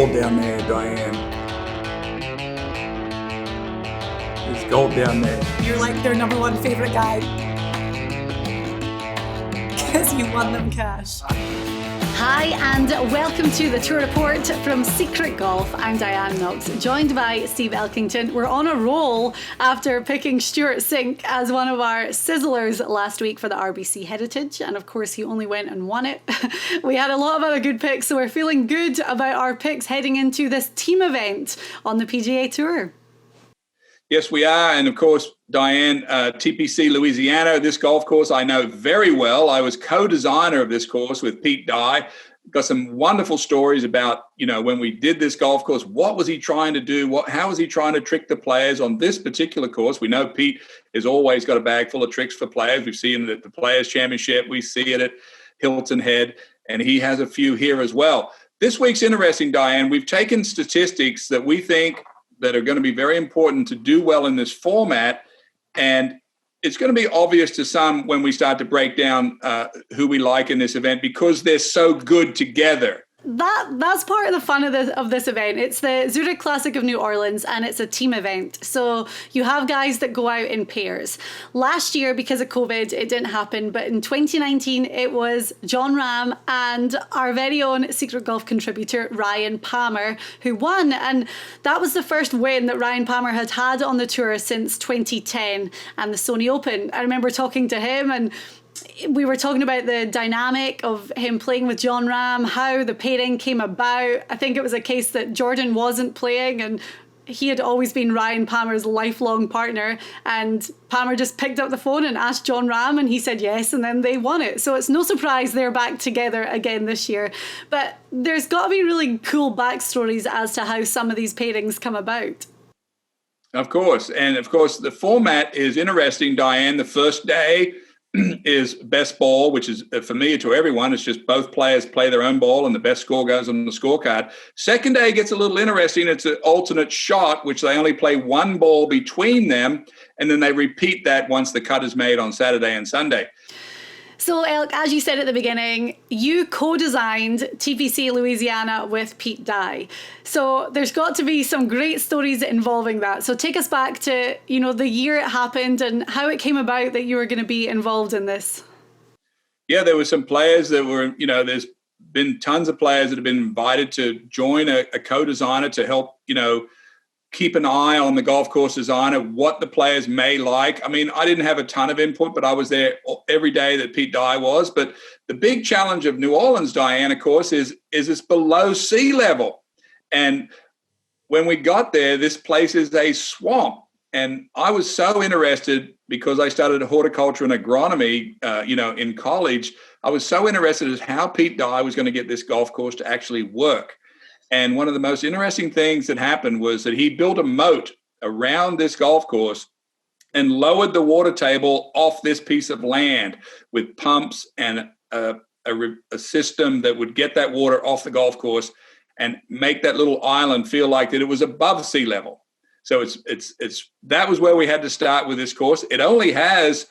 gold down there, Diane. There's gold down there. You're like their number one favorite guy. Because you won them cash. Hi and welcome to the Tour Report from Secret Golf. I'm Diane Knox, joined by Steve Elkington. We're on a roll after picking Stuart Sink as one of our Sizzlers last week for the RBC Heritage, and of course he only went and won it. We had a lot of other good picks, so we're feeling good about our picks heading into this team event on the PGA Tour. Yes, we are. And of course, Diane, TPC Louisiana, this golf course I know very well. I was co-designer of this course with Pete Dye. Got some wonderful stories about, when we did this golf course, what was he trying to do? How was he trying to trick the players on this particular course? We know Pete has always got a bag full of tricks for players. We've seen it at the Players Championship. We see it at Hilton Head, and he has a few here as well. This week's interesting, Diane. We've taken statistics that we think that are going to be very important to do well in this format. And it's going to be obvious to some when we start to break down who we like in this event because they're so good together. That's part of the fun of this event. It's the Zurich Classic of New Orleans and it's a team event. So you have guys that go out in pairs. Last year, because of COVID, it didn't happen. But in 2019, it was Jon Rahm and our very own Secret Golf contributor, Ryan Palmer, who won. And that was the first win that Ryan Palmer had had on the tour since 2010 and the Sony Open. I remember talking to him and we were talking about the dynamic of him playing with Jon Rahm, how the pairing came about. I think it was a case that Jordan wasn't playing and he had always been Ryan Palmer's lifelong partner, and Palmer just picked up the phone and asked Jon Rahm and he said yes, and then they won it. So it's no surprise they're back together again this year. But there's got to be really cool backstories as to how some of these pairings come about. Of course. And of course, the format is interesting, Diane. The first day is best ball, which is familiar to everyone. It's just both players play their own ball and the best score goes on the scorecard. Second day gets a little interesting. It's an alternate shot, which they only play one ball between them, and then they repeat that once the cut is made on Saturday and Sunday. So, Elk, as you said at the beginning, you co-designed TPC Louisiana with Pete Dye. So there's got to be some great stories involving that. So take us back to, the year it happened and how it came about that you were going to be involved in this. Yeah, there were some players that were, there's been tons of players that have been invited to join a co-designer to help, keep an eye on the golf course designer, what the players may like. I mean, I didn't have a ton of input, but I was there every day that Pete Dye was. But the big challenge of New Orleans, Diane, of course, is it's below sea level. And when we got there, this place is a swamp. And I was so interested because I studied horticulture and agronomy, in college. I was so interested in how Pete Dye was going to get this golf course to actually work. And one of the most interesting things that happened was that he built a moat around this golf course and lowered the water table off this piece of land with pumps and a system that would get that water off the golf course and make that little island feel like that it was above sea level. So it's that was where we had to start with this course. It only has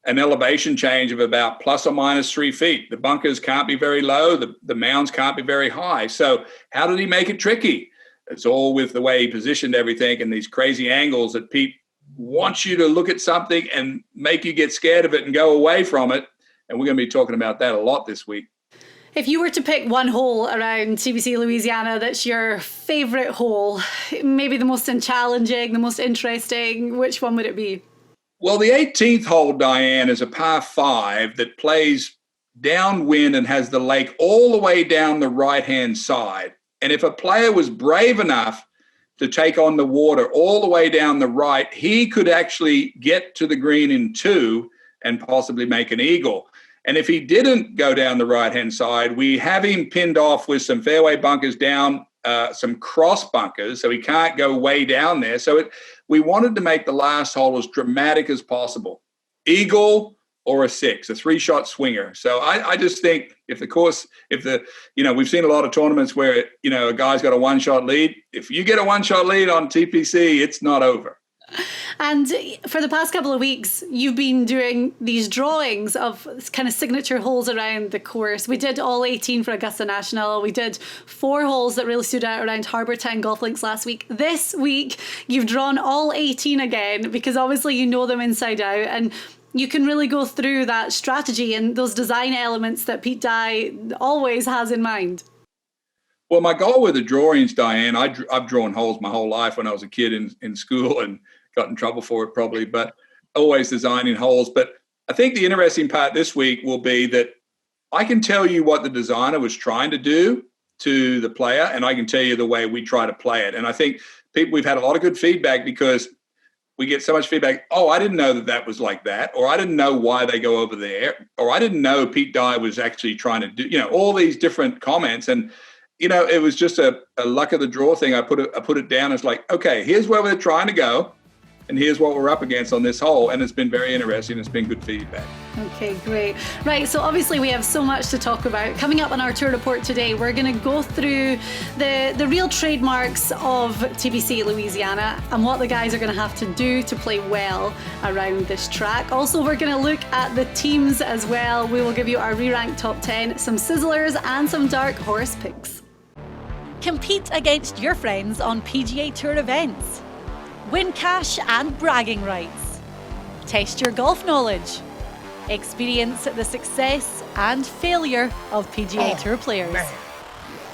an elevation change of about plus or minus 3 feet. The bunkers can't be very low. The mounds can't be very high. So how did he make it tricky? It's all with the way he positioned everything and these crazy angles that Pete wants you to look at something and make you get scared of it and go away from it. And we're going to be talking about that a lot this week. If you were to pick one hole around TPC Louisiana that's your favorite hole, maybe the most challenging, the most interesting, which one would it be? Well, the 18th hole, Diane, is a par 5 that plays downwind and has the lake all the way down the right-hand side. And if a player was brave enough to take on the water all the way down the right, he could actually get to the green in 2 and possibly make an eagle. And if he didn't go down the right-hand side, we have him pinned off with some fairway bunkers down, some cross bunkers, so he can't go way down there. So we wanted to make the last hole as dramatic as possible. Eagle or a 6, a 3-shot swinger. So I just think we've seen a lot of tournaments where, a guy's got a 1-shot lead. If you get a 1-shot lead on TPC, it's not over. And for the past couple of weeks, you've been doing these drawings of kind of signature holes around the course. We did all 18 for Augusta National. We did 4 holes that really stood out around Harbour Town Golf Links last week. This week, you've drawn all 18 again, because obviously you know them inside out. And you can really go through that strategy and those design elements that Pete Dye always has in mind. Well, my goal with the drawings, Diane, I've drawn holes my whole life when I was a kid in school and got in trouble for it probably, but always designing holes. But I think the interesting part this week will be that I can tell you what the designer was trying to do to the player, and I can tell you the way we try to play it. And I think we've had a lot of good feedback, because we get so much feedback. Oh, I didn't know that was like that, or I didn't know why they go over there, or I didn't know Pete Dye was actually trying to do, all these different comments. And it was just a luck of the draw thing. I put it down as like, okay, here's where we're trying to go, and here's what we're up against on this hole. And it's been very interesting. It's been good feedback. Okay, great. Right, so obviously we have so much to talk about. Coming up on our tour report today, we're going to go through the real trademarks of TPC Louisiana and what the guys are going to have to do to play well around this track. Also, we're going to look at the teams as well. We will give you our re-ranked top 10, some sizzlers and some dark horse picks. Compete against your friends on PGA Tour events. Win cash and bragging rights. Test your golf knowledge. Experience the success and failure of PGA Tour players.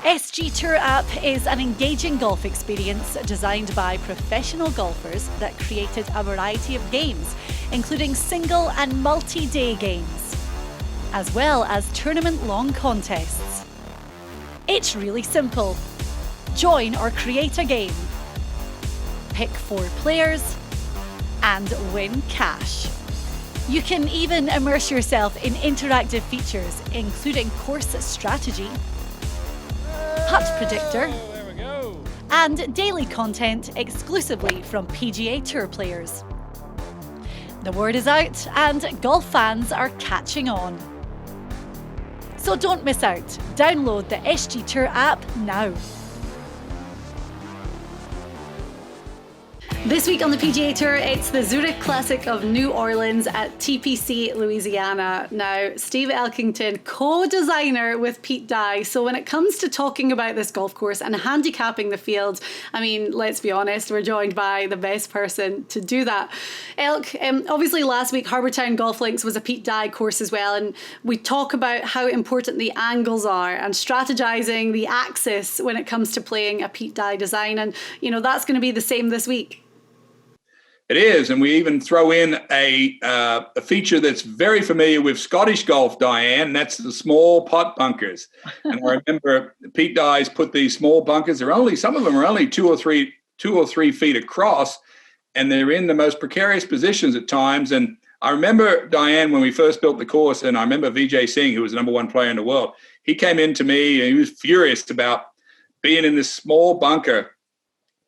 SG Tour app is an engaging golf experience designed by professional golfers that created a variety of games, including single and multi-day games, as well as tournament-long contests. It's really simple. Join or create a game. Pick 4 players and win cash. You can even immerse yourself in interactive features, including course strategy, putt predictor, and daily content exclusively from PGA Tour players. The word is out and golf fans are catching on. So don't miss out. Download the SG Tour app now. This week on the PGA Tour, it's the Zurich Classic of New Orleans at TPC Louisiana. Now, Steve Elkington, co-designer with Pete Dye. So when it comes to talking about this golf course and handicapping the field, I mean, let's be honest, we're joined by the best person to do that. Elk, obviously last week, Harbour Town Golf Links was a Pete Dye course as well. And we talk about how important the angles are and strategizing the axis when it comes to playing a Pete Dye design. And, that's going to be the same this week. It is, and we even throw in a feature that's very familiar with Scottish golf, Diane. That's the small putt bunkers. And I remember Pete Dye's put these small bunkers. Some of them are only 2 or 3 feet across, and they're in the most precarious positions at times. And I remember, Diane, when we first built the course, and I remember Vijay Singh, who was the #1 player in the world, he came in to me and he was furious about being in this small bunker,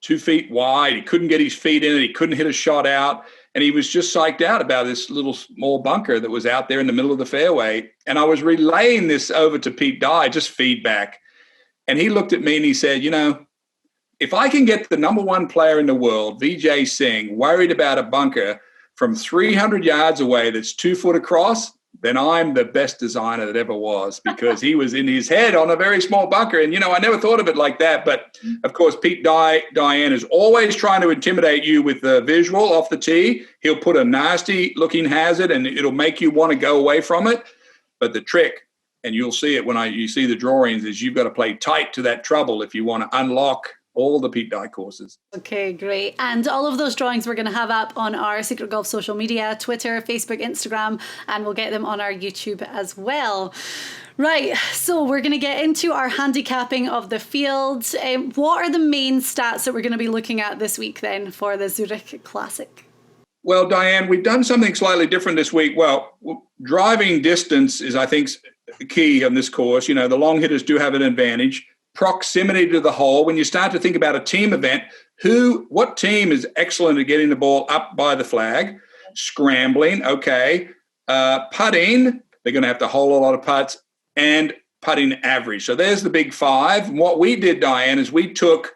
2 feet wide. He couldn't get his feet in it. He couldn't hit a shot out. And he was just psyched out about this little small bunker that was out there in the middle of the fairway. And I was relaying this over to Pete Dye, just feedback. And he looked at me and he said, if I can get the #1 player in the world, Vijay Singh, worried about a bunker from 300 yards away that's 2 foot across, then I'm the best designer that ever was, because he was in his head on a very small bunker. And, I never thought of it like that. But, of course, Pete Diane is always trying to intimidate you with the visual off the tee. He'll put a nasty-looking hazard, and it'll make you want to go away from it. But the trick, and you'll see it when you see the drawings, is you've got to play tight to that trouble if you want to unlock all the Pete Dye courses. Okay, great. And all of those drawings we're going to have up on our Secret Golf social media, Twitter, Facebook, Instagram, and we'll get them on our YouTube as well. Right, so we're going to get into our handicapping of the field. What are the main stats that we're going to be looking at this week then for the Zurich Classic? Well, Diane, we've done something slightly different this week. Well, driving distance is, I think, key on this course. The long hitters do have an advantage. Proximity to the hole. When you start to think about a team event, what team is excellent at getting the ball up by the flag? Scrambling, okay. Putting, they're going to have to hole a lot of putts, and putting average. So there's the big 5. And what we did, Diane, is we took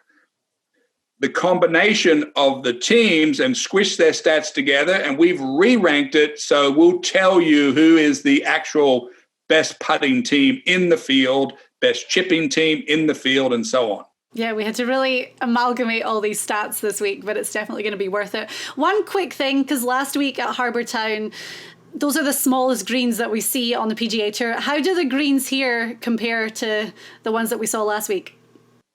the combination of the teams and squish their stats together, and we've re-ranked it. So we'll tell you who is the actual best putting team in the field, best chipping team in the field, and so on. Yeah, we had to really amalgamate all these stats this week, but it's definitely going to be worth it. One quick thing, because last week at Harbour Town, those are the smallest greens that we see on the PGA Tour. How do the greens here compare to the ones that we saw last week?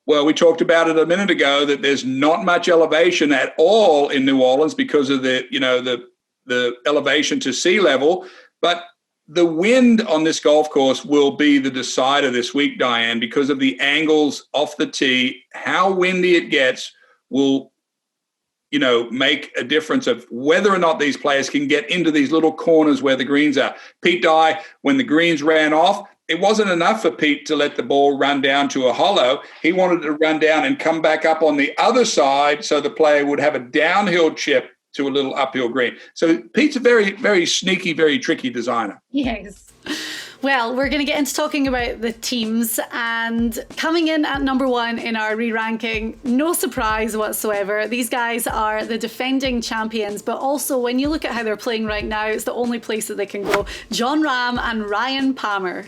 Well, we talked about it a minute ago that there's not much elevation at all in New Orleans because of the elevation to sea level, but the wind on this golf course will be the decider this week, Diane, because of the angles off the tee. How windy it gets will, make a difference of whether or not these players can get into these little corners where the greens are. Pete Dye, when the greens ran off, it wasn't enough for Pete to let the ball run down to a hollow. He wanted to run down and come back up on the other side so the player would have a downhill chip to a little uphill green. So Pete's a very, very sneaky, very tricky designer. Yes. Well, we're going to get into talking about the teams, and coming in at number 1 in our re-ranking, no surprise whatsoever. These guys are the defending champions, but also when you look at how they're playing right now, it's the only place that they can go. Jon Rahm and Ryan Palmer.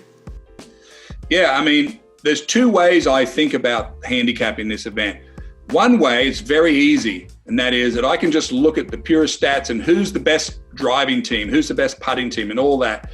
Yeah, I mean, there's two ways I think about handicapping this event. One way, it's very easy, and that is that I can just look at the pure stats and who's the best driving team, who's the best putting team, and all that.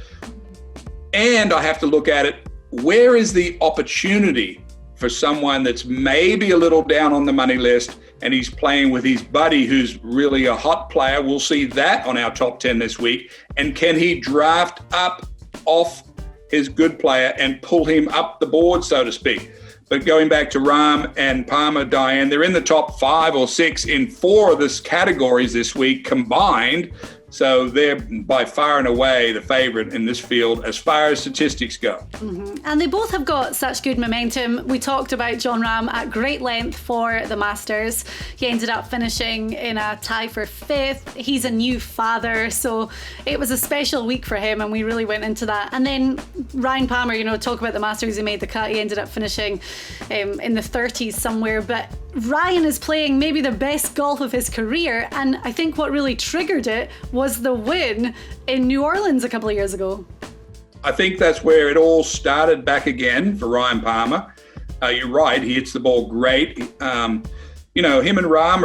And I have to look at it, where is the opportunity for someone that's maybe a little down on the money list and he's playing with his buddy who's really a hot player. We'll see that on our top 10 this week. And can he draft up off his good player and pull him up the board, so to speak? But going back to Rahm and Palmer, Diane, they're in the top 5 or 6 in 4 of these categories this week combined. So they're by far and away the favorite in this field as far as statistics go. Mm-hmm. And they both have got such good momentum. We talked about Jon Rahm at great length for the Masters. He ended up finishing in a tie for 5th. He's a new father, so it was a special week for him, and we really went into that. And then Ryan Palmer, talk about the Masters, he made the cut. He ended up finishing in the 30s somewhere. But Ryan is playing maybe the best golf of his career, and I think what really triggered it was the win in New Orleans a couple of years ago. I think that's where it all started back again for Ryan Palmer. You're right, he hits the ball great. Him and Rahm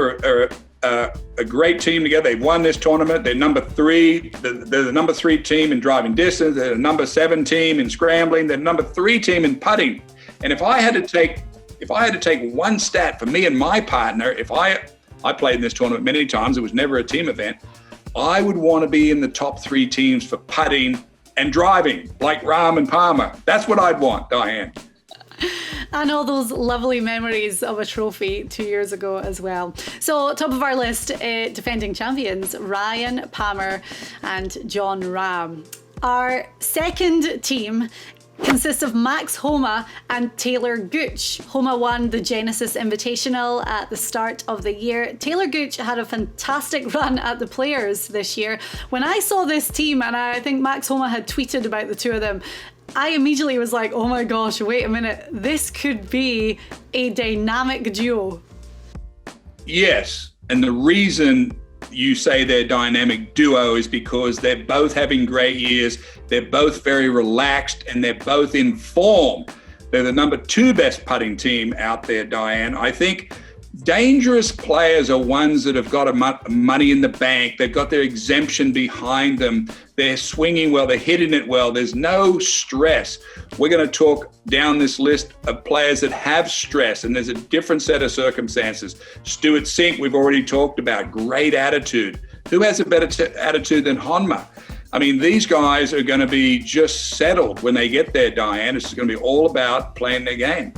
are a great team together. They've won this tournament. They're number 3. They're the number 3 team in driving distance. They're the number 7 team in scrambling. They're the number 3 team in putting. And if I had to take one stat for me and my partner, if I played in this tournament many times, it was never a team event, I would want to be in the top 3 teams for putting and driving, like Rahm and Palmer. That's what I'd want, Diane. And all those lovely memories of a trophy 2 years ago as well. So top of our list, defending champions, Ryan Palmer and Jon Rahm. Our second team consists of Max Homa and Taylor Gooch. Homa won the Genesis Invitational at the start of the year. Taylor Gooch had a fantastic run at the Players this year. When I saw this team, and I think Max Homa had tweeted about the two of them, I immediately was like, oh my gosh, wait a minute, this could be a dynamic duo. Yes, and the reason you say they're dynamic duo is because they're both having great years, they're both very relaxed, and they're both in form. They're the number 2 best putting team out there, Diane. I think dangerous players are ones that have got money in the bank, they've got their exemption behind them, they're swinging well, they're hitting it well, there's no stress. We're going to talk down this list of players that have stress, and there's a different set of circumstances. Stuart Sink, we've already talked about, great attitude. Who has a better attitude than Honma? I mean, these guys are going to be just settled when they get there, Diane. It's going to be all about playing their game.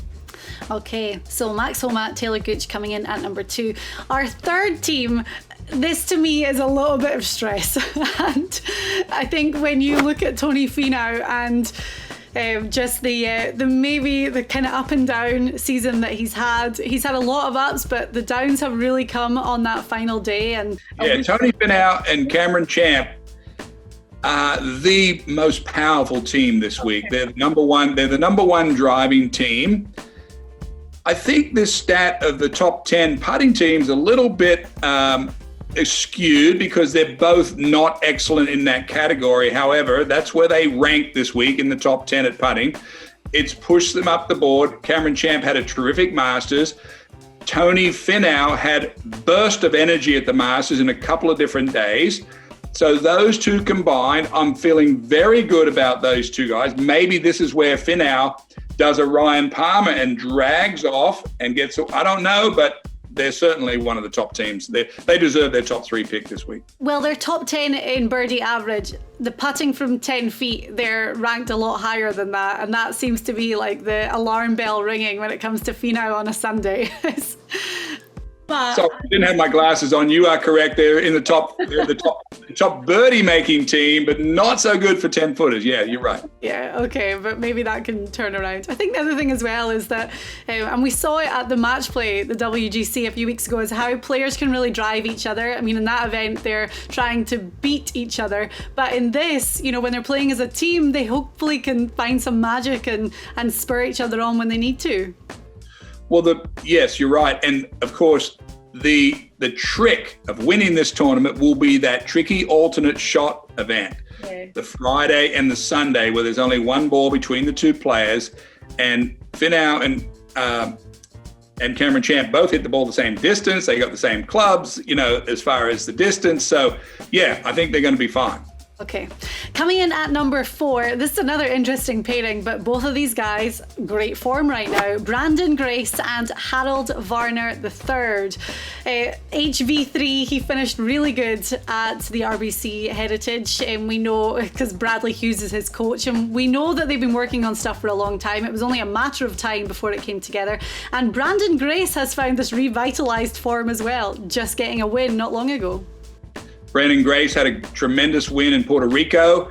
Okay, so Max Homa, Taylor Gooch coming in at number 2. Our third team, this to me is a little bit of stress. And I think when you look at Tony Finau and just the kind of up and down season that he's had a lot of ups, but the downs have really come on that final day. And Tony Finau and Cameron Champ are the most powerful team this week. They're the number one driving team. I think this stat of the top 10 putting teams a little bit skewed because they're both not excellent in that category. However, that's where they rank this week in the top 10 at putting. It's pushed them up the board. Cameron Champ had a terrific Masters. Tony Finau had burst of energy at the Masters in a couple of different days. So those two combined, I'm feeling very good about those two guys. Maybe this is where Finau does a Ryan Palmer and drags off and gets, I don't know, but they're certainly one of the top teams. They deserve their top 3 pick this week. Well, they're top 10 in birdie average. The putting from 10 feet, they're ranked a lot higher than that. And that seems to be like the alarm bell ringing when it comes to Finau on a Sunday. But so I didn't have my glasses on. You are correct. They're in the top, the top birdie making team, but not so good for 10 footers. Yeah, you're right. yeah, okay, but maybe that can turn around. I think the other thing as well is that, and we saw it at the match play, the WGC a few weeks ago, is how players can really drive each other. I mean, in that event, they're trying to beat each other. But in this, you know, when they're playing as a team, they hopefully can find some magic and spur each other on when they need to. Well, yes, you're right. And of course, the trick of winning this tournament will be that tricky alternate shot event. Okay. The Friday and the Sunday, where there's only one ball between the two players. And Finau and Cameron Champ both hit the ball the same distance. They got the same clubs, you know, as far as the distance. So, yeah, I think they're going to be fine. Okay, coming in at number 4, this is another interesting pairing, but both of these guys, great form right now. Brandon Grace and Harold Varner III. HV3, he finished really good at the RBC Heritage, and we know, because Bradley Hughes is his coach, and we know that they've been working on stuff for a long time. It was only a matter of time before it came together. And Brandon Grace has found this revitalized form as well, just getting a win not long ago. Brandon Grace had a tremendous win in Puerto Rico.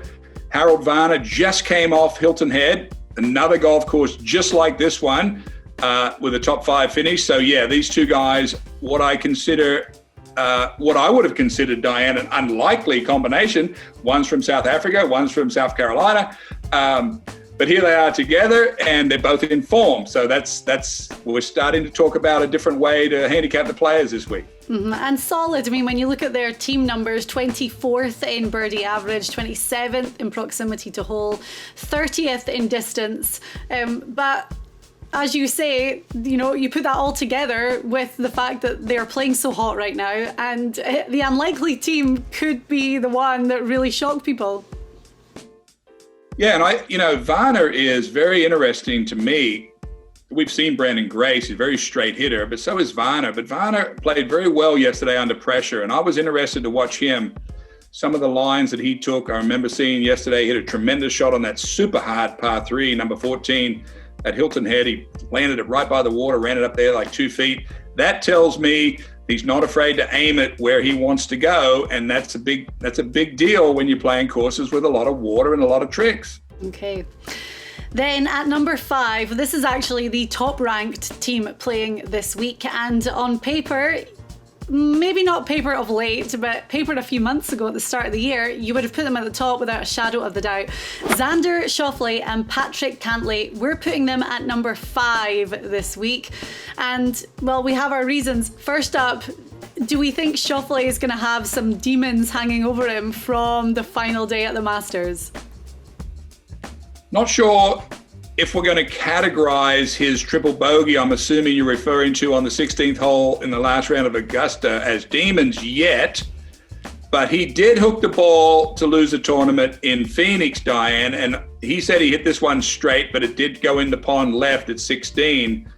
Harold Varner just came off Hilton Head, another golf course just like this one, with a top 5 finish. So yeah, these two guys, what I would have considered, Diane, an unlikely combination. One's from South Africa, one's from South Carolina. But here they are together, and they're both in form. So we're starting to talk about a different way to handicap the players this week. Mm-hmm. And solid. I mean, when you look at their team numbers, 24th in birdie average, 27th in proximity to hole, 30th in distance. But as you say, you know, you put that all together with the fact that they're playing so hot right now, and the unlikely team could be the one that really shocked people. Yeah, and Varner is very interesting to me. We've seen Brandon Grace, he's a very straight hitter, but so is Varner. But Varner played very well yesterday under pressure, and I was interested to watch him. Some of the lines that he took, I remember seeing yesterday, hit a tremendous shot on that super hard par 3, number 14 at Hilton Head. He landed it right by the water, ran it up there like 2 feet. That tells me he's not afraid to aim it where he wants to go, and that's a big deal when you're playing courses with a lot of water and a lot of tricks. Okay. Then at number 5, this is actually the top ranked team playing this week, and on paper, maybe not paper of late, but paper a few months ago at the start of the year, you would have put them at the top without a shadow of the doubt. Xander Schauffele and Patrick Cantlay, we're putting them at number 5 this week. And, well, we have our reasons. First up, do we think Schauffele is going to have some demons hanging over him from the final day at the Masters? Not sure if we're going to categorize his triple bogey, I'm assuming you're referring to on the 16th hole in the last round of Augusta, as demons yet. But he did hook the ball to lose a tournament in Phoenix, Diane, and he said he hit this one straight, but it did go in the pond left at 16.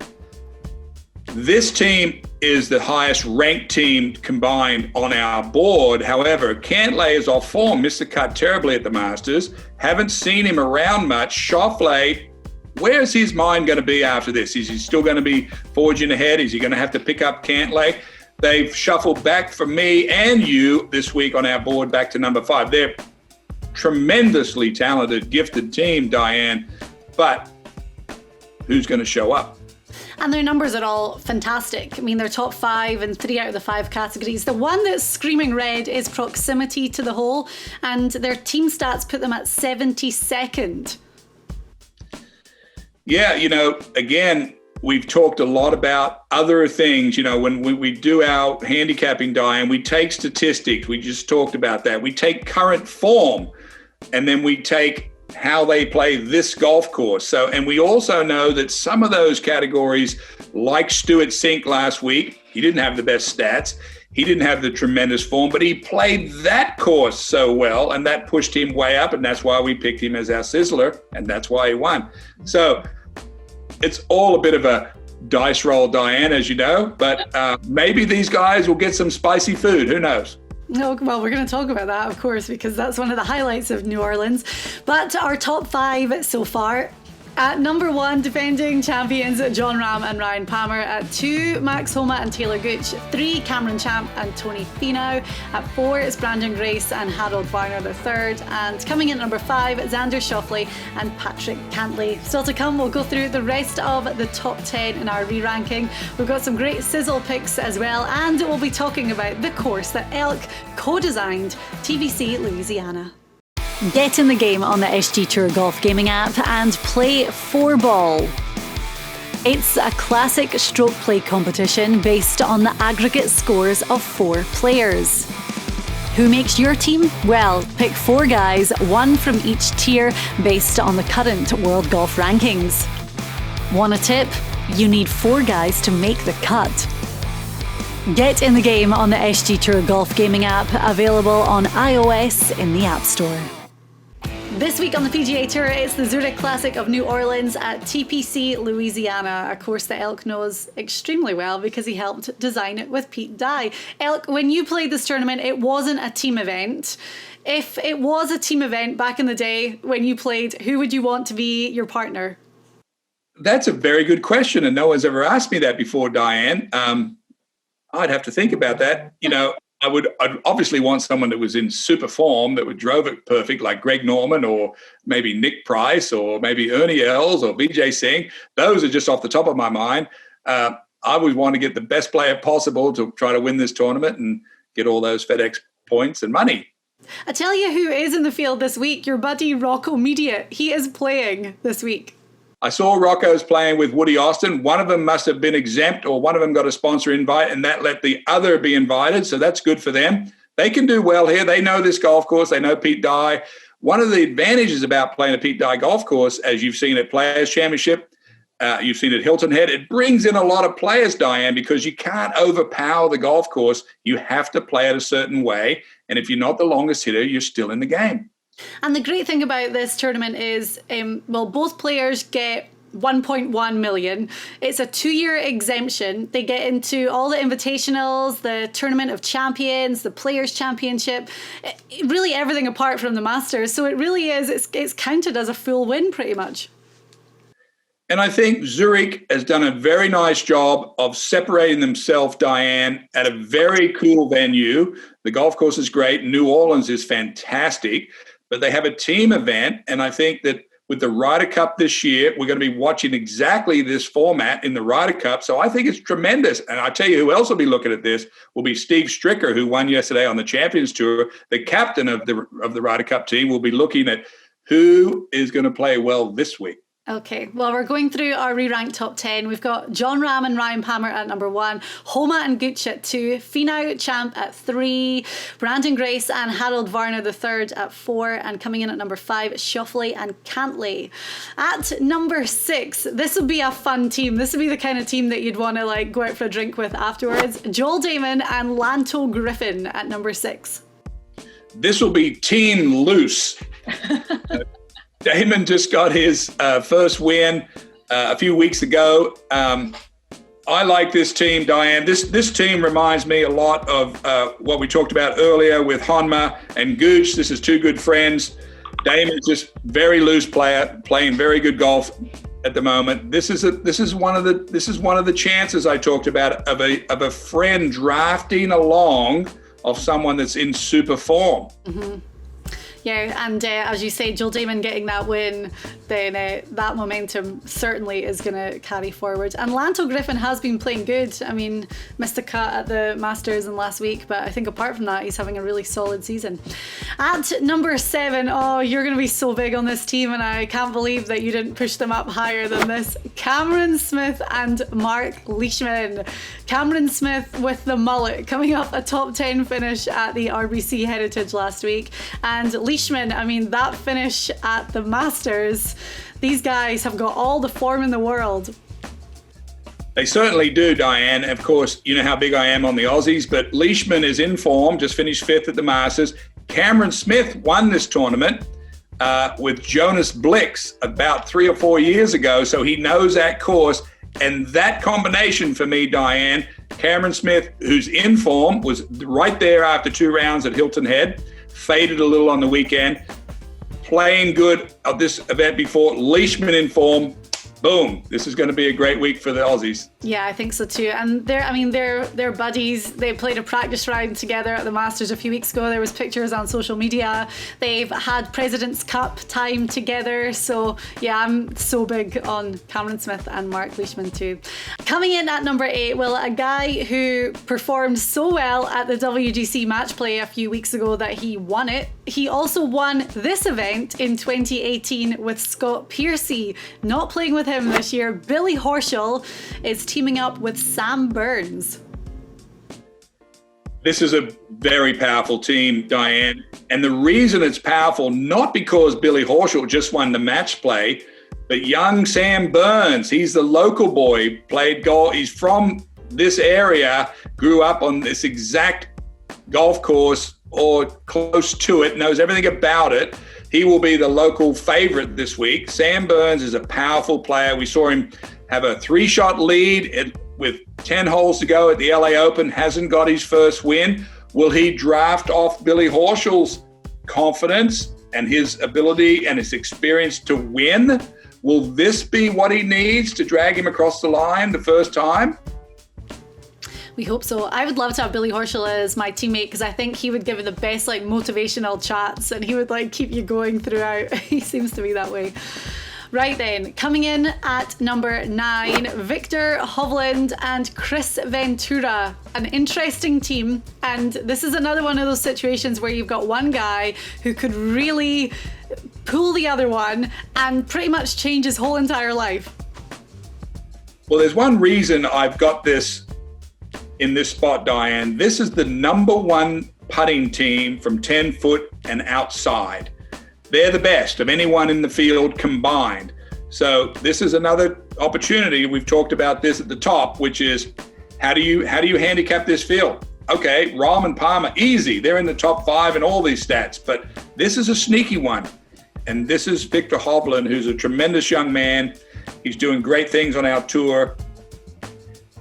This team is the highest ranked team combined on our board. However, Cantlay is off form, missed the cut terribly at the Masters. Haven't seen him around much. Schauffele, where's his mind going to be after this? Is he still going to be forging ahead? Is he going to have to pick up Cantlay? They've shuffled back for me and you this week on our board back to number 5. They're tremendously talented, gifted team, Diane, but who's going to show up? And their numbers are all fantastic. I mean, they're top 5 in 3 out of the 5 categories. The one that's screaming red is proximity to the hole, and their team stats put them at 72nd. Yeah, again, we've talked a lot about other things. You know, when we do our handicapping, Diane, we take statistics. We just talked about that. We take current form, and then we take how they play this golf course. So, and we also know that some of those categories, like Stuart Sink last week, he didn't have the best stats. He didn't have the tremendous form, but he played that course so well, and that pushed him way up, and that's why we picked him as our Sizzler, and that's why he won. So it's all a bit of a dice roll, Diane, as you know, but maybe these guys will get some spicy food. Who knows? No, well, we're going to talk about that, of course, because that's one of the highlights of New Orleans. But our top 5 so far. At number 1, defending champions Jon Rahm and Ryan Palmer. At 2, Max Homa and Taylor Gooch. 3, Cameron Champ and Tony Finau. At 4 is Brandon Grace and Harold Varner III. And coming in at number 5, Xander Schauffele and Patrick Cantlay. Still to come, we'll go through the rest of the top 10 in our re-ranking. We've got some great sizzle picks as well, and we'll be talking about the course that Elk co-designed, TPC Louisiana. Get in the game on the SG Tour Golf Gaming app and play 4-ball. It's a classic stroke play competition based on the aggregate scores of 4 players. Who makes your team? Well, pick 4 guys, 1 from each tier based on the current world golf rankings. Want a tip? You need 4 guys to make the cut. Get in the game on the SG Tour Golf Gaming app, available on iOS in the App Store. This week on the PGA Tour, it's the Zurich Classic of New Orleans at TPC Louisiana, a course that Elk knows extremely well because he helped design it with Pete Dye. Elk, when you played this tournament, it wasn't a team event. If it was a team event back in the day when you played, who would you want to be your partner? That's a very good question, and no one's ever asked me that before, Diane. I'd have to think about that. You know, I'd obviously want someone that was in super form, that would drove it perfect, like Greg Norman or maybe Nick Price or maybe Ernie Els or Vijay Singh. Those are just off the top of my mind. I would want to get the best player possible to try to win this tournament and get all those FedEx points and money. I tell you who is in the field this week, your buddy Rocco Mediate. He is playing this week. I saw Rocco's playing with Woody Austin. One of them must have been exempt, or one of them got a sponsor invite, and that let the other be invited. So that's good for them. They can do well here. They know this golf course. They know Pete Dye. One of the advantages about playing a Pete Dye golf course, as you've seen at Players Championship, you've seen at Hilton Head, it brings in a lot of players, Diane, because you can't overpower the golf course. You have to play it a certain way. And if you're not the longest hitter, you're still in the game. And the great thing about this tournament is, both players get 1.1 million. It's a 2-year exemption. They get into all the invitationals, the Tournament of Champions, the Players Championship, really everything apart from the Masters. So it really is, it's counted as a full win pretty much. And I think Zurich has done a very nice job of separating themselves, Diane, at a very cool venue. The golf course is great. New Orleans is fantastic. But they have a team event, and I think that with the Ryder Cup this year, we're going to be watching exactly this format in the Ryder Cup. So I think it's tremendous. And I tell you who else will be looking at this will be Steve Stricker, who won yesterday on the Champions Tour. The captain of the Ryder Cup team will be looking at who is going to play well this week. Okay, well, we're going through our re-ranked top 10. We've got Jon Rahm and Ryan Palmer at number 1, Homa and Gooch at 2, Finau Champ at 3, Brandon Grace and Harold Varner III at 4, and coming in at number 5, Schauffele and Cantlay. At number 6, this would be a fun team. This would be the kind of team that you'd want to go out for a drink with afterwards. Joel Damon and Lanto Griffin at number 6. This will be Team Loose. Damon just got his first win a few weeks ago. I like this team, Diane. This team reminds me a lot of what we talked about earlier with Honma and Gooch. This is 2 good friends. Damon's just very loose player, playing very good golf at the moment. This is one of the chances I talked about of a friend drafting along of someone that's in super form. Mm-hmm. Yeah, and as you say, Joel Damon getting that win, then that momentum certainly is going to carry forward. And Lanto Griffin has been playing good. I mean, missed a cut at the Masters in last week, but I think apart from that, he's having a really solid season. At number 7, oh, you're going to be so big on this team, and I can't believe that you didn't push them up higher than this. Cameron Smith and Mark Leishman. Cameron Smith with the mullet, coming off a top 10 finish at the RBC Heritage last week. And Leishman, I mean, that finish at the Masters, these guys have got all the form in the world. They certainly do, Diane. Of course, you know how big I am on the Aussies, but Leishman is in form, just finished 5th at the Masters. Cameron Smith won this tournament with Jonas Blix about 3 or 4 years ago, so he knows that course. And that combination for me, Diane, Cameron Smith, who's in form, was right there after 2 rounds at Hilton Head, faded a little on the weekend, playing good at this event before, Leishman in form. Boom. This is going to be a great week for the Aussies. Yeah, I think so too. And they're buddies. They played a practice round together at the Masters a few weeks ago. There was pictures on social media. They've had President's Cup time together. So yeah, I'm so big on Cameron Smith and Mark Leishman too. Coming in at number 8, well, a guy who performed so well at the WGC match play a few weeks ago that he won it. He also won this event in 2018 with Scott Piercy. Not playing with him this year, Billy Horschel is teaming up with Sam Burns. This is a very powerful team, Diane. And the reason it's powerful, not because Billy Horschel just won the match play, but young Sam Burns, he's the local boy, played golf. He's from this area, grew up on this exact golf course or close to it, knows everything about it. He will be the local favorite this week. Sam Burns is a powerful player. We saw him have a 3-shot lead with 10 holes to go at the LA Open, hasn't got his first win. Will he draft off Billy Horschel's confidence and his ability and his experience to win? Will this be what he needs to drag him across the line the first time? We hope so. I would love to have Billy Horschel as my teammate because I think he would give the best motivational chats and he would keep you going throughout. He seems to be that way. Right then, coming in at number 9, Victor Hovland and Chris Ventura. An interesting team, and this is another one of those situations where you've got one guy who could really pull the other one and pretty much change his whole entire life. Well, there's one reason I've got this in this spot, Diane. This is the number 1 putting team from 10 foot and outside. They're the best of anyone in the field combined. So this is another opportunity. We've talked about this at the top, which is how do you handicap this field? Okay, Rahm and Palmer, easy. They're in the top 5 in all these stats, but this is a sneaky one. And this is Victor Hovland, who's a tremendous young man. He's doing great things on our tour.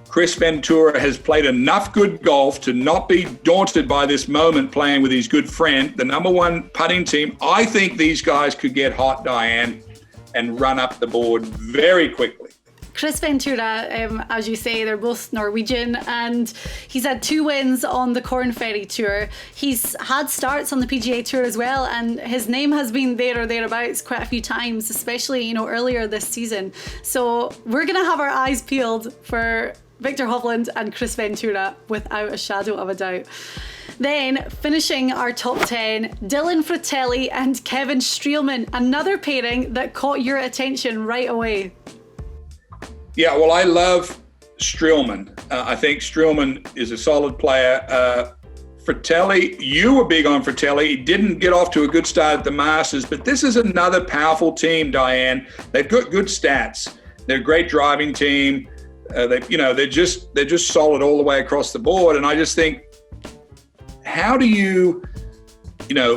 Chris Ventura has played enough good golf to not be daunted by this moment playing with his good friend, the number 1 putting team. I think these guys could get hot, Diane, and run up the board very quickly. Chris Ventura, as you say, they're both Norwegian, and he's had 2 wins on the Corn Ferry Tour. He's had starts on the PGA Tour as well, and his name has been there or thereabouts quite a few times, especially earlier this season. So we're going to have our eyes peeled for Victor Hovland and Chris Ventura without a shadow of a doubt. Then finishing our top 10, Dylan Fratelli and Kevin Streelman, another pairing that caught your attention right away. Yeah, well, I love Streelman. I think Streelman is a solid player. Fratelli, you were big on Fratelli. He didn't get off to a good start at the Masters, but this is another powerful team, Diane. They've got good stats. They're a great driving team. They're just solid all the way across the board. And I just think, how do you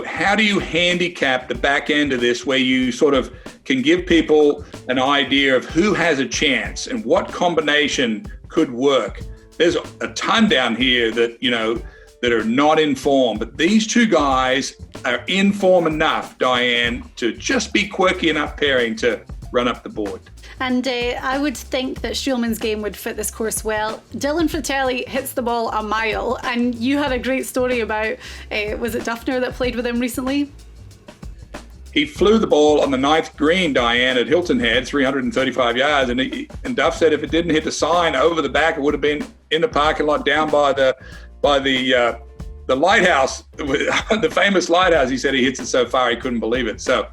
handicap the back end of this where you sort of can give people an idea of who has a chance and what combination could work? There's a ton down here that are not in form, but these 2 guys are in form enough, Diane, to just be quirky enough pairing to run up the board. And I would think that Streelman's game would fit this course well. Dylan Fratelli hits the ball a mile, and you had a great story about, was it Duffner that played with him recently? he flew the ball on the 9th green, Diane, at Hilton Head, 335 yards. And Duff said if it didn't hit the sign over the back, it would have been in the parking lot down by the lighthouse, the famous lighthouse. He said he hits it so far he couldn't believe it. So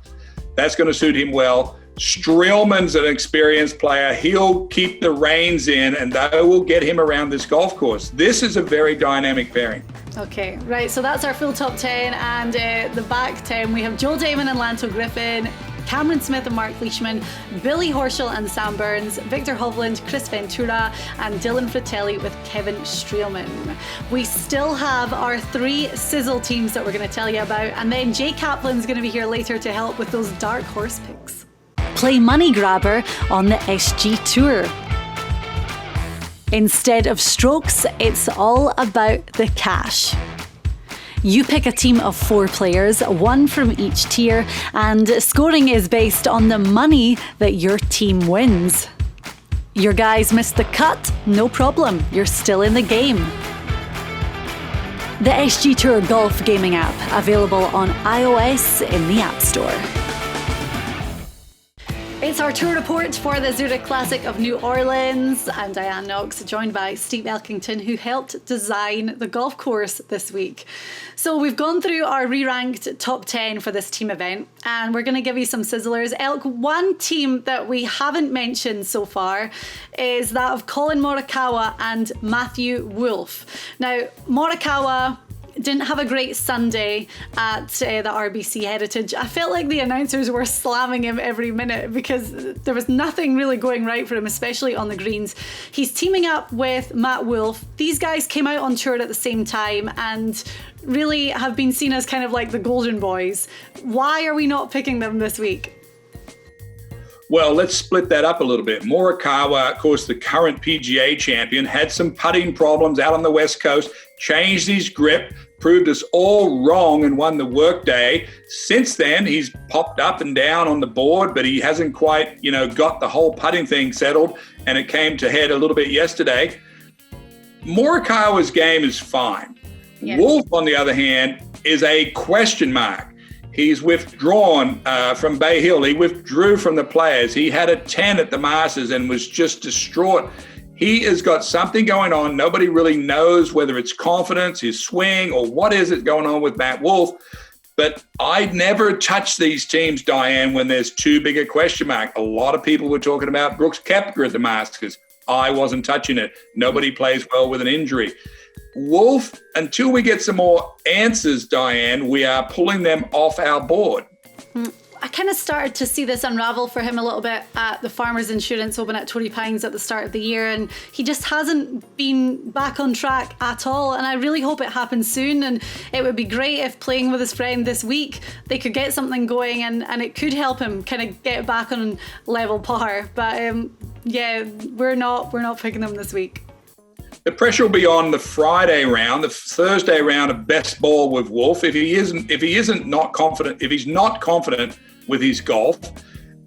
that's going to suit him well. Streelman's an experienced player. He'll keep the reins in, and they will get him around this golf course. This is a very dynamic pairing. Okay, right. So that's our full top 10, and the back 10. We have Joel Damon and Lanto Griffin, Cameron Smith and Mark Leishman, Billy Horschel and Sam Burns, Victor Hovland, Chris Ventura, and Dylan Fratelli with Kevin Streelman. We still have our 3 sizzle teams that we're going to tell you about, and then Jay Kaplan's going to be here later to help with those dark horse picks. Play Money Grabber on the SG Tour. Instead of strokes, it's all about the cash. You pick a team of 4 players, 1 from each tier, and scoring is based on the money that your team wins. Your guys missed the cut? No problem, you're still in the game. The SG Tour Golf Gaming app, available on iOS in the App Store. It's our tour report for the Zurich Classic of New Orleans. I'm Diane Knox, joined by Steve Elkington, who helped design the golf course this week. So we've gone through our re-ranked top 10 for this team event, and we're going to give you some sizzlers. Elk, one team that we haven't mentioned so far is that of Colin Morikawa and Matthew Wolff. Now, Morikawa didn't have a great Sunday at the RBC Heritage. I felt like the announcers were slamming him every minute because there was nothing really going right for him, especially on the greens. He's teaming up with Matt Wolff. These guys came out on tour at the same time and really have been seen as kind of like the golden boys. Why are we not picking them this week? Well, let's split that up a little bit. Morikawa, of course, the current PGA champion, had some putting problems out on the West Coast, changed his grip, proved us all wrong and won the workday. Since then, he's popped up and down on the board, but he hasn't quite, got the whole putting thing settled, and it came to head a little bit yesterday. Morikawa's game is fine. Yeah. Wolff, on the other hand, is a question mark. He's withdrawn from Bay Hill. He withdrew from the Players. He had a 10 at the Masters and was just distraught. He has got something going on. Nobody really knows whether it's confidence, his swing, or what is it going on with Matt Wolff. But I'd never touch these teams, Diane, when there's too big a question mark. A lot of people were talking about Brooks Koepka at the Masters. I wasn't touching it. Nobody plays well with an injury. Wolff, until we get some more answers, Diane, we are pulling them off our board. I kind of started to see this unravel for him a little bit at the Farmers Insurance Open at Torrey Pines at the start of the year, and he just hasn't been back on track at all, and I really hope it happens soon. And it would be great if playing with his friend this week they could get something going, and it could help him kind of get back on level par. But we're not picking them this week. The pressure will be on the Friday round, the Thursday round of best ball with Wolff. If he's not confident with his golf,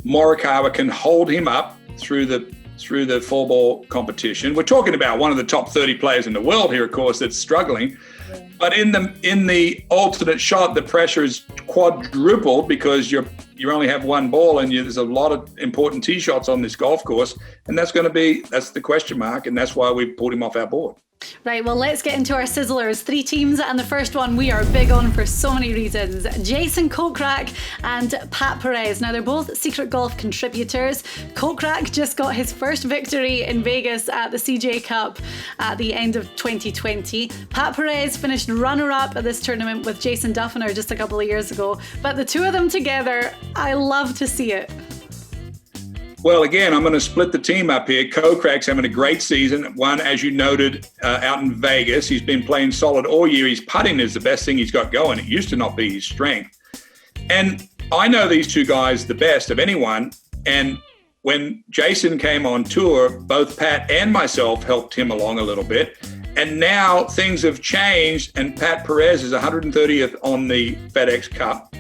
Morikawa can hold him up through the four ball competition. We're talking about one of the top 30 players in the world here, of course, that's struggling. Yeah. But in the alternate shot, the pressure is quadrupled because you only have one ball, and there's a lot of important tee shots on this golf course, and that's the question mark, and that's why we pulled him off our board. Right, well, let's get into our sizzlers. 3 teams, and the first one we are big on for so many reasons. Jason Kolkrack and Pat Perez. Now, they're both Secret Golf contributors. Kolkrack just got his first victory in Vegas at the CJ Cup at the end of 2020. Pat Perez finished runner-up at this tournament with Jason Duffner just a couple of years ago. But the two of them together, I love to see it. Well, again, I'm going to split the team up here. Kolkrack's having a great season. One, as you noted, out in Vegas. He's been playing solid all year. His putting is the best thing he's got going. It used to not be his strength. And I know these two guys the best of anyone. And when Jason came on tour, both Pat and myself helped him along a little bit. And now things have changed, and Pat Perez is 130th on the FedEx Cup.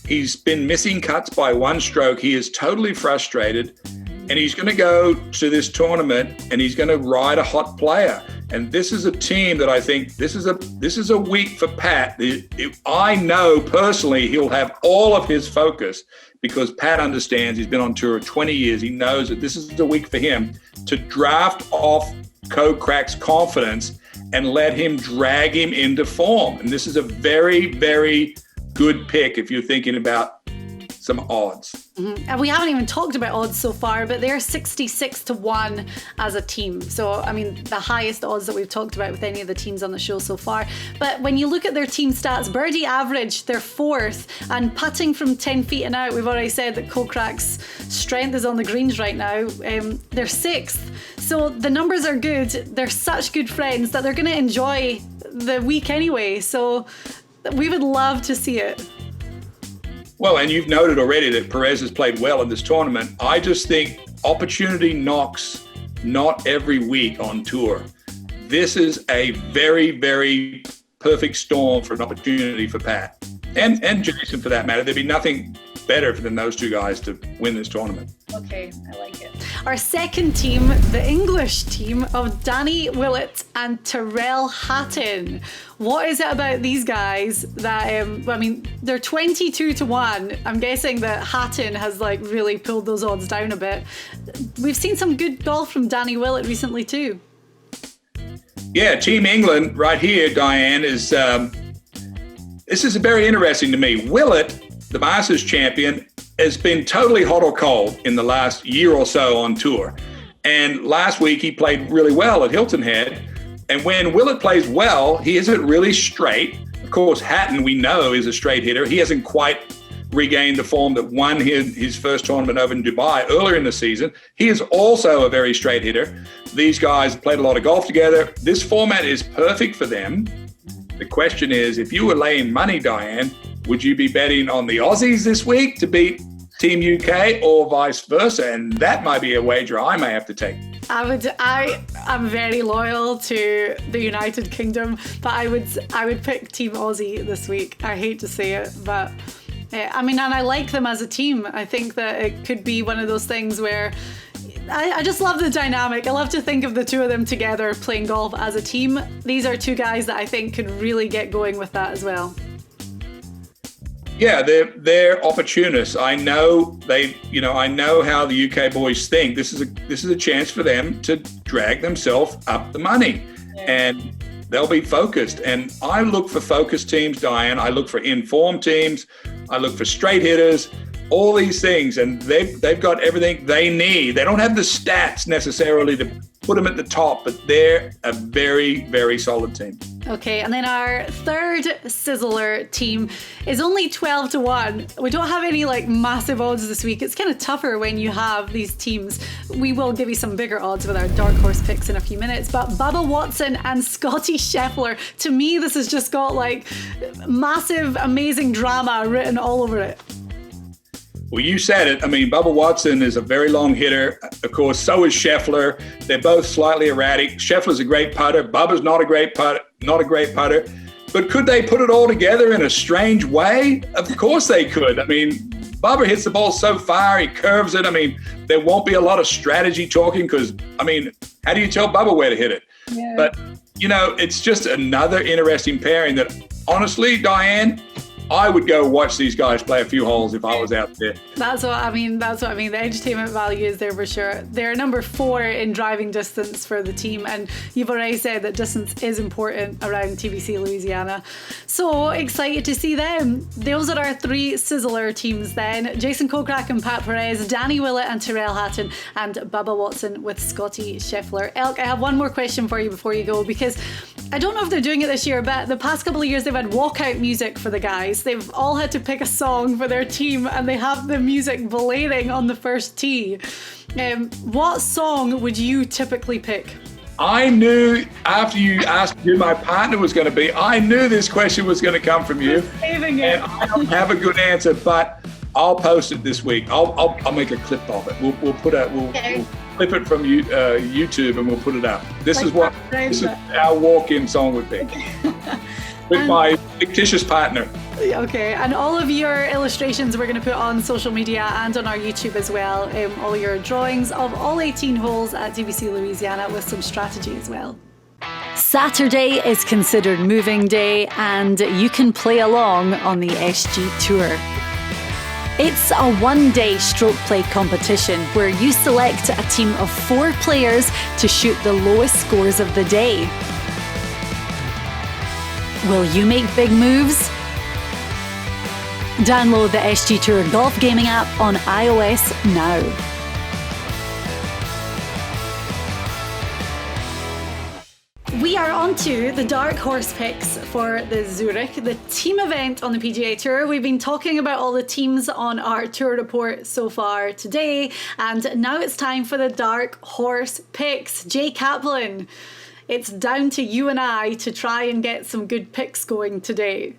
He's been missing cuts by 1 stroke. He is totally frustrated, and he's going to go to this tournament and he's going to ride a hot player. And this is a team that I think this is a week for Pat. I know personally he'll have all of his focus because Pat understands he's been on tour 20 years. He knows that this is a week for him to draft off Kolkrack's confidence and let him drag him into form. And this is a very, very good pick if you're thinking about some odds. Mm-hmm. And we haven't even talked about odds so far, but they're 66-1 as a team. So, I mean, the highest odds that we've talked about with any of the teams on the show so far. But when you look at their team stats, birdie average, they're 4th, and putting from 10 feet and out, we've already said that Kolkrack's strength is on the greens right now. They're 6th. So the numbers are good. They're such good friends that they're going to enjoy the week anyway. So we would love to see it. Well, and you've noted already that Perez has played well in this tournament. I just think opportunity knocks not every week on tour. This is a very, very perfect storm for an opportunity for Pat and Jason for that matter. There'd be nothing better than those two guys to win this tournament. Okay, I like it. Our second team, the English team of Danny Willett and Tyrell Hatton. What is it about these guys that, I mean, they're 22-1. I'm guessing that Hatton has like really pulled those odds down a bit. We've seen some good golf from Danny Willett recently too. Yeah, Team England right here, Diane, is this is very interesting to me. Willett, the Masters champion, has been totally hot or cold in the last year or so on tour. And last week he played really well at Hilton Head. And when Willett plays well, he isn't really straight. Of course, Hatton, we know, is a straight hitter. He hasn't quite regained the form that won his first tournament over in Dubai earlier in the season. He is also a very straight hitter. These guys played a lot of golf together. This format is perfect for them. The question is, if you were laying money, Diane, would you be betting on the Aussies this week to beat Team UK or vice versa? And that might be a wager I may have to take. I'm very loyal to the United Kingdom, but I would pick Team Aussie this week. I hate to say it, but I mean, and I like them as a team. I think that it could be one of those things where I just love the dynamic. I love to think of the two of them together playing golf as a team. These are two guys that I think could really get going with that as well. Yeah, they're opportunists. I know I know how the UK boys think. This is a chance for them to drag themselves up the money, and they'll be focused. And I look for focused teams, Diane. I look for informed teams. I look for straight hitters. All these things, and they've got everything they need. They don't have the stats necessarily to put them at the top, but they're a very, very solid team. Okay, and then our third Sizzler team is only 12-1. We don't have any like massive odds this week. It's kind of tougher when you have these teams. We will give you some bigger odds with our dark horse picks in a few minutes, but Bubba Watson and Scotty Scheffler, to me, this has just got like massive, amazing drama written all over it. Well, you said it. I mean, Bubba Watson is a very long hitter. Of course, so is Scheffler. They're both slightly erratic. Scheffler's a great putter. Bubba's not a great putter. But could they put it all together in a strange way? Of course they could. I mean, Bubba hits the ball so far, he curves it. I mean, there won't be a lot of strategy talking because, I mean, how do you tell Bubba where to hit it? Yeah. But, it's just another interesting pairing that, honestly, Diane, I would go watch these guys play a few holes if I was out there. That's what I mean. The entertainment value is there for sure. They're number 4 in driving distance for the team, and you've already said that distance is important around TPC Louisiana. So excited to see them. Those are our 3 Sizzler teams then. Jason Kolkrack and Pat Perez, Danny Willett and Tyrell Hatton, and Bubba Watson with Scotty Scheffler. Elk, I have one more question for you before you go, because I don't know if they're doing it this year, but the past couple of years they've had walkout music for the guys. They've all had to pick a song for their team, and they have the music blaring on the first tee. What song would you typically pick? I knew after you asked who my partner was going to be, I knew this question was going to come from you. Saving it. And I don't have a good answer, but I'll post it this week. I'll make a clip of it. We'll clip it from YouTube and we'll put it up. This is our walk-in song would be. With my fictitious partner. Okay, and all of your illustrations we're going to put on social media and on our YouTube as well. All your drawings of all 18 holes at TPC Louisiana with some strategy as well. Saturday is considered moving day and you can play along on the SG Tour. It's a one-day stroke play competition where you select a team of 4 players to shoot the lowest scores of the day. Will you make big moves? Download the SG Tour Golf Gaming app on iOS now. We are on to the dark horse picks for the Zurich, the team event on the PGA Tour. We've been talking about all the teams on our tour report so far today, and now it's time for the dark horse picks. Jay Kaplan, it's down to you and I to try and get some good picks going today.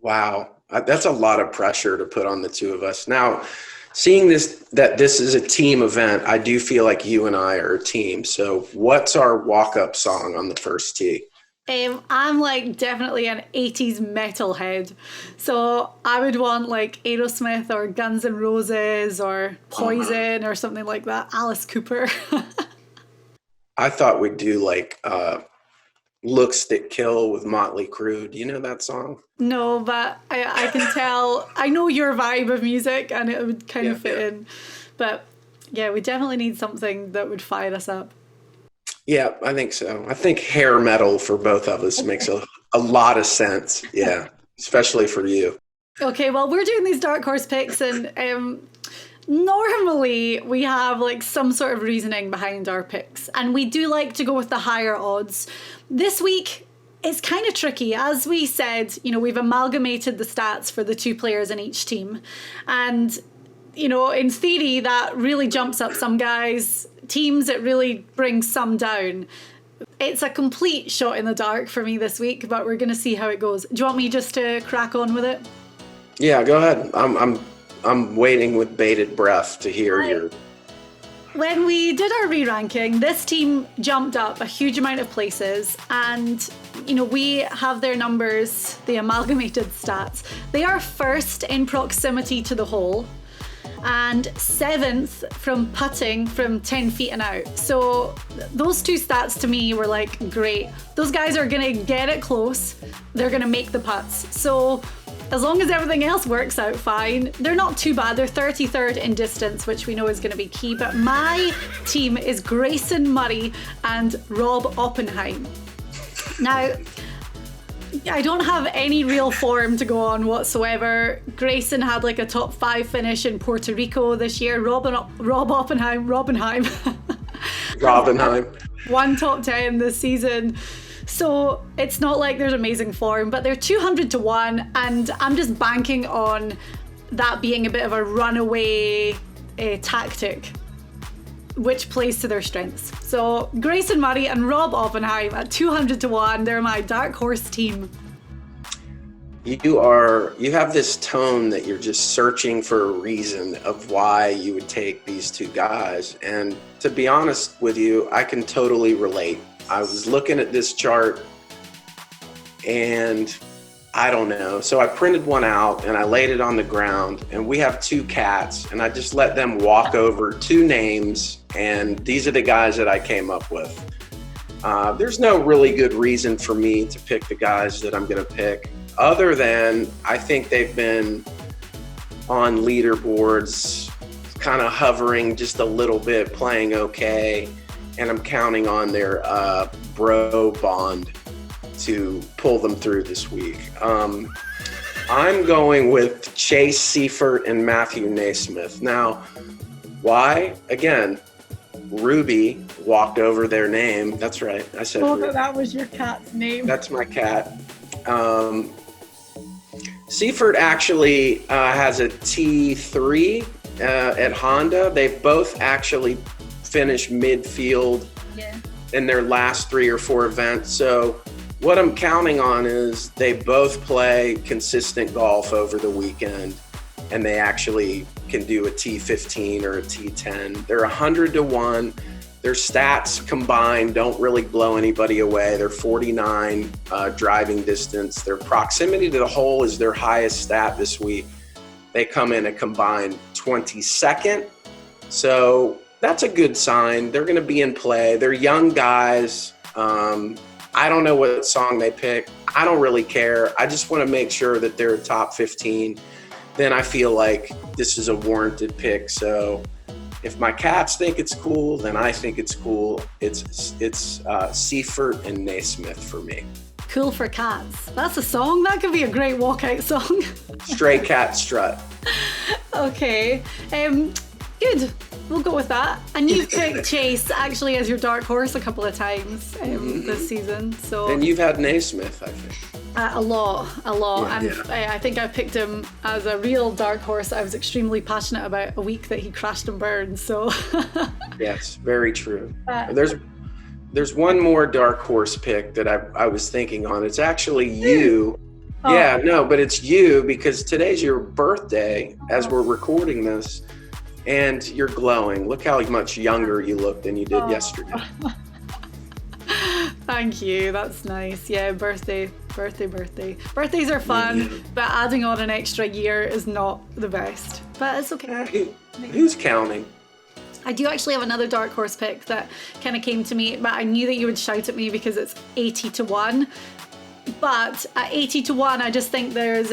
Wow, that's a lot of pressure to put on the two of us. Now, seeing that this is a team event, I do feel like you and I are a team. So what's our walk-up song on the first tee? I'm like definitely an 80s metalhead. So I would want like Aerosmith or Guns N' Roses or Poison or something like that. Alice Cooper. I thought we'd do like Looks That Kill with Motley Crue. Do you know that song? No, but I can tell. I know your vibe of music and it would kind of fit in. But yeah, we definitely need something that would fire us up. Yeah, I think so. I think hair metal for both of us makes a lot of sense. Yeah, especially for you. Okay, well, we're doing these dark horse picks and normally we have like some sort of reasoning behind our picks. And we do like to go with the higher odds. This week, it's kind of tricky. As we said, we've amalgamated the stats for the 2 players in each team. And, in theory, that really jumps up some guys' teams. It really brings some down. It's a complete shot in the dark for me this week, but we're going to see how it goes. Do you want me just to crack on with it? Yeah, go ahead. I'm waiting with bated breath to hear your... When we did our re-ranking, this team jumped up a huge amount of places and, we have their numbers, the amalgamated stats. They are first in proximity to the hole and 7th from putting from 10 feet and out. So those 2 stats to me were like, great. Those guys are going to get it close. They're going to make the putts. So as long as everything else works out fine, they're not too bad. They're 33rd in distance, which we know is going to be key. But my team is Grayson Murray and Rob Oppenheim. Now, I don't have any real form to go on whatsoever. Grayson had like a top 5 finish in Puerto Rico this year. Rob Oppenheim. 1 top 10 this season. So it's not like there's amazing form, but they're 200 to 1, and I'm just banking on that being a bit of a runaway tactic, which plays to their strengths. So Grayson Murray and Rob Oppenheim at 200 to 1, they're my dark horse team. You have this tone that you're just searching for a reason of why you would take these 2 guys. And to be honest with you, I can totally relate. I was looking at this chart and I don't know. So I printed one out and I laid it on the ground, and we have 2 cats, and I just let them walk over 2 names, and these are the guys that I came up with. There's no really good reason for me to pick the guys that I'm going to pick, other than I think they've been on leaderboards, kind of hovering just a little bit, playing okay. And I'm counting on their bro bond to pull them through this week. I'm going with Chase Seifert and Matthew Naismith. Now, why? Again, Ruby walked over their name. That's right. I said Ruby. That was your cat's name. That's my cat. Seifert actually has a T3 at Honda. They've both actually finish midfield in their last 3 or 4 events. So what I'm counting on is they both play consistent golf over the weekend, and they actually can do a T15 or a T10. They're 100 to 1. Their stats combined don't really blow anybody away. They're 49 driving distance. Their proximity to the hole is their highest stat this week. They come in a combined 22nd. So that's a good sign. They're going to be in play. They're young guys. I don't know what song they pick. I don't really care. I just want to make sure that they're top 15. Then I feel like this is a warranted pick. So if my cats think it's cool, then I think it's cool. It's Seifert and Naismith for me. Cool for cats. That's a song. That could be a great walkout song. Stray cat strut. Okay. Good. We'll go with that. And you've picked Chase actually as your dark horse a couple of times this season. So. And you've had Naismith, I think. A lot. Yeah, And I think I picked him as a real dark horse. I was extremely passionate about a week that he crashed and burned. So. Yes, very true. There's one more dark horse pick that I was thinking on. It's actually you. Oh. Yeah, no, but it's you because today's your birthday as we're recording this, and you're glowing. Look how much younger you look than you did yesterday. Thank you. That's nice. Yeah, birthday. Birthdays are fun, but adding on an extra year is not the best. But it's okay. Who's counting? I do actually have another dark horse pick that kind of came to me, but I knew that you would shout at me because it's 80-1. But at 80-1, I just think there's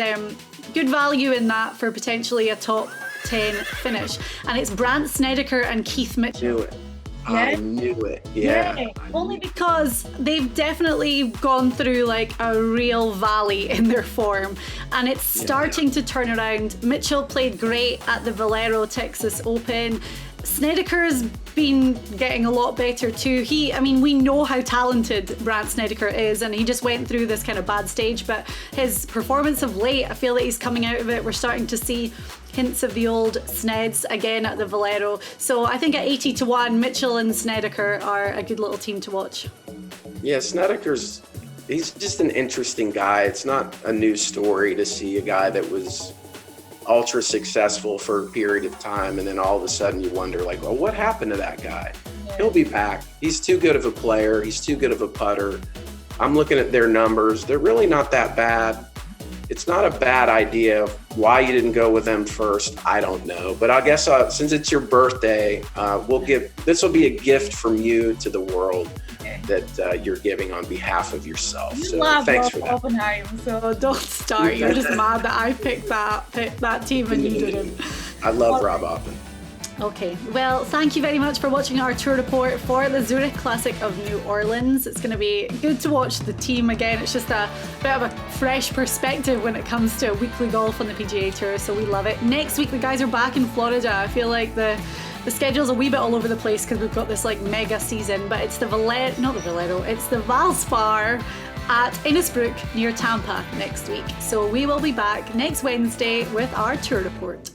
good value in that for potentially a top 10 finish. And it's Brandt Snedeker and Keith Mitchell. Knew it. Yeah. I knew it. Yeah. Only because they've definitely gone through like a real valley in their form, and it's starting to turn around. Mitchell played great at the Valero Texas Open. Snedeker's been getting a lot better too. We know how talented Brandt Snedeker is, and he just went through this kind of bad stage, but his performance of late, I feel that he's coming out of it. We're starting to see hints of the old Sneds again at the Valero. So I think at 80-1, Mitchell and Snedeker are a good little team to watch. Yeah, he's just an interesting guy. It's not a new story to see a guy that was ultra successful for a period of time, and then all of a sudden you wonder, like, well, what happened to that guy? He'll be back. He's too good of a player. He's too good of a putter. I'm looking at their numbers. They're really not that bad. It's not a bad idea. Why you didn't go with them first, I don't know. But I guess since it's your birthday, this will be a gift from you to the world that you're giving on behalf of yourself. You so love thanks for Rob that. Oppenheim, so don't start. You're just mad that I picked that team and you didn't. I love Rob Oppen. Okay, well, thank you very much for watching our tour report for the Zurich Classic of New Orleans. It's going to be good to watch the team again. It's just a bit of a fresh perspective when it comes to weekly golf on the PGA Tour, so we love it. Next week, the guys are back in Florida. I feel like the schedule's a wee bit all over the place because we've got this like mega season, but it's the it's the Valspar at Innisbrook near Tampa next week. So we will be back next Wednesday with our tour report.